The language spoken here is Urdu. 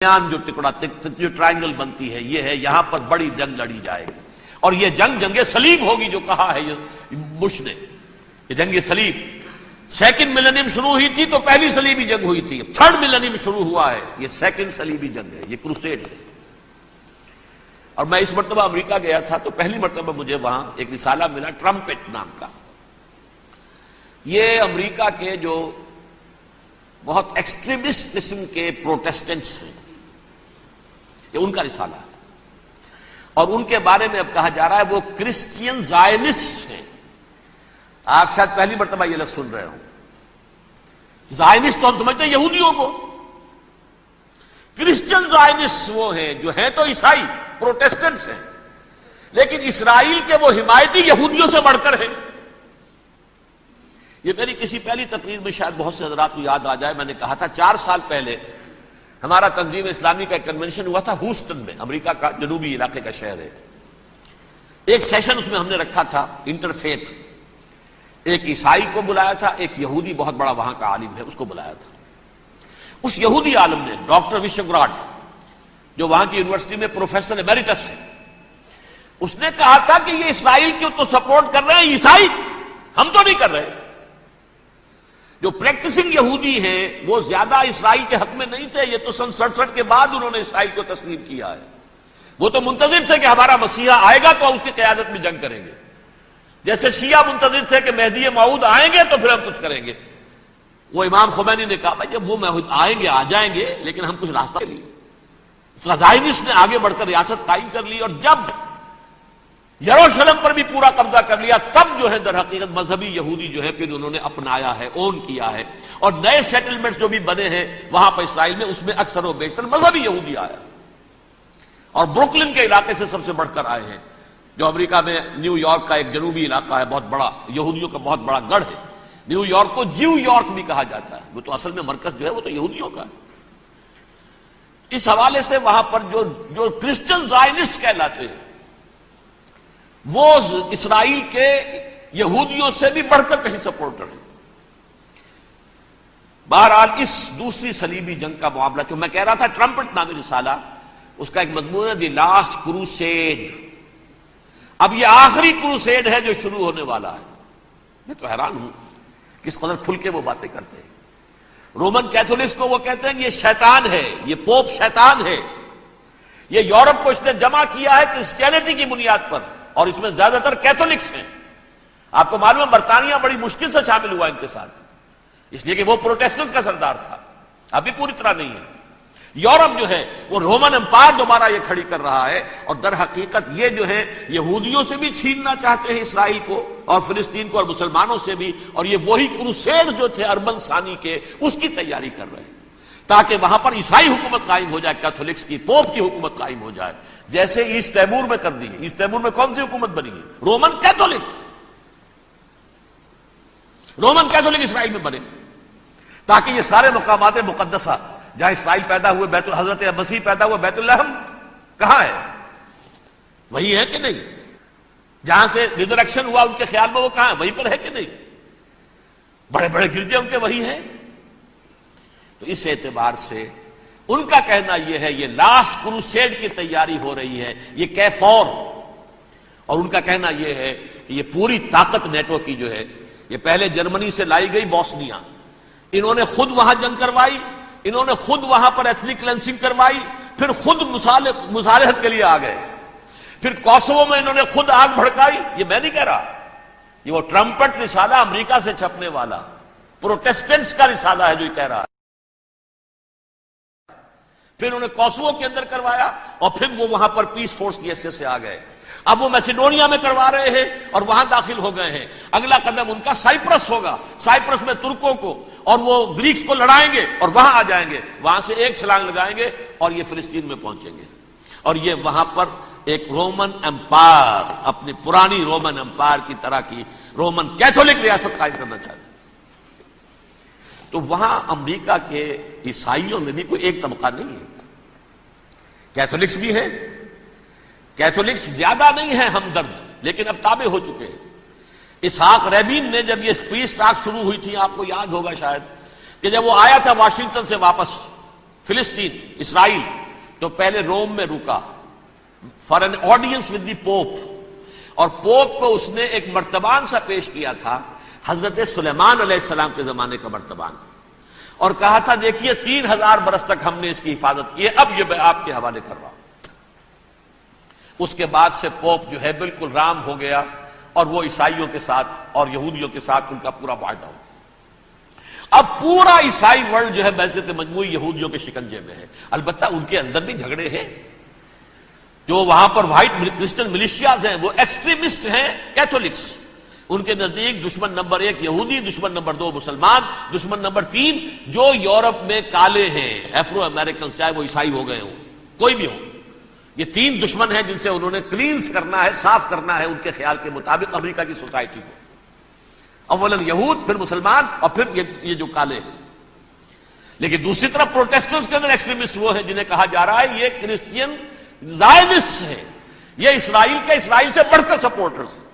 جو ٹکڑا جو ٹرائنگل بنتی ہے یہ ہے، یہاں پر بڑی جنگ لڑی جائے گی، اور یہ جنگ صلیب ہوگی جو کہا ہے بش نے، یہ جنگ صلیب۔ سیکنڈ ملینیم شروع ہوئی تھی تو پہلی صلیبی جنگ ہوئی تھی، تھرڈ ملینیم شروع ہوا ہے، یہ سیکنڈ صلیبی جنگ ہے، یہ کروسیڈ ہے۔ اور میں اس مرتبہ امریکہ گیا تھا تو پہلی مرتبہ مجھے وہاں ایک رسالہ ملا ٹرمپٹ نام کا۔ یہ امریکہ کے جو بہت ایکسٹریمسٹ قسم کے پروٹیسٹنٹس ہیں، یہ ان کا رسالہ ہے، اور ان کے بارے میں اب کہا جا رہا ہے وہ کرسچین زائنسٹ ہیں۔ آپ شاید پہلی مرتبہ یہ لفظ سن رہے ہوں۔ زائنسٹ تو ہم سمجھتے ہیں یہودیوں کو، کرسچین زائنسٹ وہ ہیں جو ہیں تو عیسائی پروٹیسٹنٹس ہیں، لیکن اسرائیل کے وہ حمایتی یہودیوں سے بڑھ کر ہیں۔ یہ میری کسی پہلی تقریر میں شاید بہت سے حضرات کو یاد آ جائے، میں نے کہا تھا 4 سال پہلے ہمارا تنظیم اسلامی کا ایک کنونشن ہوا تھا ہیوسٹن میں، امریکہ کا جنوبی علاقے کا شہر ہے۔ ایک سیشن اس میں ہم نے رکھا تھا انٹرفیتھ، ایک عیسائی کو بلایا تھا، ایک یہودی بہت بڑا وہاں کا عالم ہے اس کو بلایا تھا۔ اس یہودی عالم نے ڈاکٹر وشوگراڈ، جو وہاں کی یونیورسٹی میں پروفیسر ایمیریٹس ہے، اس نے کہا تھا کہ یہ اسرائیل کو تو سپورٹ کر رہے ہیں عیسائی، ہم تو نہیں کر رہے۔ جو پریکٹسنگ یہودی ہیں وہ زیادہ اسرائیل کے حق میں نہیں تھے، یہ تو سن 67 کے بعد انہوں نے اسرائیل کو تسلیم کیا ہے۔ وہ تو منتظر تھے کہ ہمارا مسیحا آئے گا تو اس کی قیادت میں جنگ کریں گے، جیسے شیعہ منتظر تھے کہ مہدی موعود آئیں گے تو پھر ہم کچھ کریں گے۔ وہ امام خمینی نے کہا بھائی جب وہ آئیں گے آ جائیں گے، لیکن ہم کچھ راستہ لیے۔ زائنسٹ نے آگے بڑھ کر ریاست قائم کر لی، اور جب یروشلم پر بھی پورا قبضہ کر لیا تب جو ہے در حقیقت مذہبی یہودی جو ہے پھر انہوں نے اپنایا ہے، اون کیا ہے، اور نئے سیٹلمنٹس جو بھی بنے ہیں وہاں پر اسرائیل میں، اس میں اکثر و بیشتر مذہبی یہودی آیا، اور بروکلن کے علاقے سے سب سے بڑھ کر آئے ہیں، جو امریکہ میں نیو یارک کا ایک جنوبی علاقہ ہے، بہت بڑا یہودیوں کا بہت بڑا گڑھ ہے۔ نیو یارک کو جیو یارک بھی کہا جاتا ہے، وہ تو اصل میں مرکز جو ہے وہ تو یہودیوں کا ہے۔ اس حوالے سے وہاں پر جو کرسچن زائنسٹ کہلاتے ہیں وہ اسرائیل کے یہودیوں سے بھی بڑھ کر کہیں سپورٹر ہیں۔ بہرحال اس دوسری صلیبی جنگ کا معاملہ جو میں کہہ رہا تھا، ٹرمپٹ نامی رسالہ، اس کا ایک مضمون ہے دی لاسٹ کروسیڈ۔ اب یہ آخری کروسیڈ ہے جو شروع ہونے والا ہے۔ میں تو حیران ہوں کس قدر کھل کے وہ باتیں کرتے ہیں۔ رومن کیتھولکس کو وہ کہتے ہیں کہ یہ شیطان ہے، یہ پوپ شیطان ہے، یہ یورپ کو اس نے جمع کیا ہے کرسچینٹی کی بنیاد پر، اور اس میں زیادہ تر کیتھولکس ہیں۔ آپ کو معلوم ہے برطانیہ بڑی مشکل سے شامل ہوا ان کے ساتھ، اس لیے کہ وہ پروٹیسٹنٹ کا سردار تھا، ابھی پوری طرح نہیں ہے۔ یورپ جو ہے وہ رومن امپائر دوبارہ یہ کھڑی کر رہا ہے، اور در حقیقت یہ جو ہے یہودیوں سے بھی چھیننا چاہتے ہیں اسرائیل کو اور فلسطین کو، اور مسلمانوں سے بھی، اور یہ وہی کروسیڈ جو تھے اربن ثانی کے، اس کی تیاری کر رہے ہیں تاکہ وہاں پر عیسائی حکومت قائم ہو جائے، کیتھولکس کی، پوپ کی حکومت قائم ہو جائے، جیسے ایسٹ تیمور میں کر دی ہے۔ ایسٹ تیمور میں کون سی حکومت بنی ہے؟ رومن کیتھولک، رومن کیتھولک اسرائیل میں بنے، تاکہ یہ سارے مقامات مقدسہ جہاں اسرائیل پیدا ہوئے، بیت حضرت مسیح پیدا ہوئے، بیت الحم کہاں ہے؟ وہی ہے کہ نہیں؟ جہاں سے ریزریکشن ہوا ان کے خیال میں وہ کہاں ہے؟ وہیں پر ہے کہ نہیں؟ بڑے بڑے گرجے ان کے وہی ہیں۔ تو اس اعتبار سے ان کا کہنا یہ ہے یہ لاسٹ کروسیڈ کی تیاری ہو رہی ہے، یہ کیفور، اور ان کا کہنا یہ ہے کہ یہ پوری طاقت نیٹو کی جو ہے، یہ پہلے جرمنی سے لائی گئی بوسنیا، انہوں نے خود وہاں جنگ کروائی، انہوں نے خود وہاں پر ایتھنک کلینسنگ کروائی، پھر خود مصالحت کے لیے آ گئے، پھر کوسوو میں انہوں نے خود آگ بھڑکائی۔ یہ میں نہیں کہہ رہا، یہ وہ ٹرمپٹ رسالہ امریکہ سے چھپنے والا پروٹیسٹنٹس کا رسالہ ہے جو یہ کہہ رہا ہے۔ پھر انہوں نے کوسوو کے اندر کروایا، اور پھر وہ وہاں پر پیس فورس کی حیثیت سے آ گئے۔ اب وہ میسیڈونیا میں کروا رہے ہیں اور وہاں داخل ہو گئے ہیں۔ اگلا قدم ان کا سائپرس ہوگا، سائپرس میں ترکوں کو اور وہ گریکس کو لڑائیں گے اور وہاں آ جائیں گے، وہاں سے ایک چھلانگ لگائیں گے اور یہ فلسطین میں پہنچیں گے، اور یہ وہاں پر ایک رومن امپائر، اپنی پرانی رومن امپائر کی طرح کی رومن کیتھولک ریاست قائم کرنا چاہتے ہیں۔ تو وہاں امریکہ کے عیسائیوں میں بھی کوئی ایک طبقہ نہیں ہے، کیتھولکس بھی ہیں، کیتھولکس زیادہ نہیں ہے ہمدرد، لیکن اب تابع ہو چکے ہیں۔ اسحاق ریبین نے جب یہ پیس ٹاک شروع ہوئی تھی، آپ کو یاد ہوگا شاید، کہ جب وہ آیا تھا واشنگٹن سے واپس فلسطین اسرائیل، تو پہلے روم میں رکا for an audience with the pope, اور پوپ کو اس نے ایک مرتبان سا پیش کیا تھا، حضرت سلیمان علیہ السلام کے زمانے کا مرتبان، اور کہا تھا دیکھیے 3000 برس تک ہم نے اس کی حفاظت کی ہے، اب یہ میں آپ کے حوالے کر رہا ہوں۔ اس کے بعد سے پوپ جو ہے بالکل رام ہو گیا، اور وہ عیسائیوں کے ساتھ اور یہودیوں کے ساتھ ان کا پورا معاہدہ ہو۔ اب پورا عیسائی ورلڈ جو ہے ویسے مجموعی یہودیوں کے شکنجے میں ہے، البتہ ان کے اندر بھی جھگڑے ہیں، جو وہاں پر وائٹ کرسچن ملیشیاز ہیں وہ ایکسٹریمسٹ ہیں کیتھولکس، ان کے نزدیک دشمن نمبر 1 یہودی، دشمن نمبر 2 مسلمان، دشمن نمبر 3 جو یورپ میں کالے ہیں افرو امریکن، چاہے وہ عیسائی ہو گئے ہوں کوئی بھی ہو، یہ 3 دشمن ہیں جن سے انہوں نے کلینز کرنا ہے، صاف کرنا ہے ان کے خیال کے مطابق امریکہ کی سوسائٹی کو، اولاً یہود، پھر مسلمان، اور پھر یہ جو کالے ہیں۔ لیکن دوسری طرف پروٹیسٹنٹس کے اندر ایکسٹریمسٹ وہ ہیں جنہیں کہا جا رہا ہے یہ کرسچین زائنسٹ ہیں، یہ اسرائیل سے بڑھ کر سپورٹرز ہیں،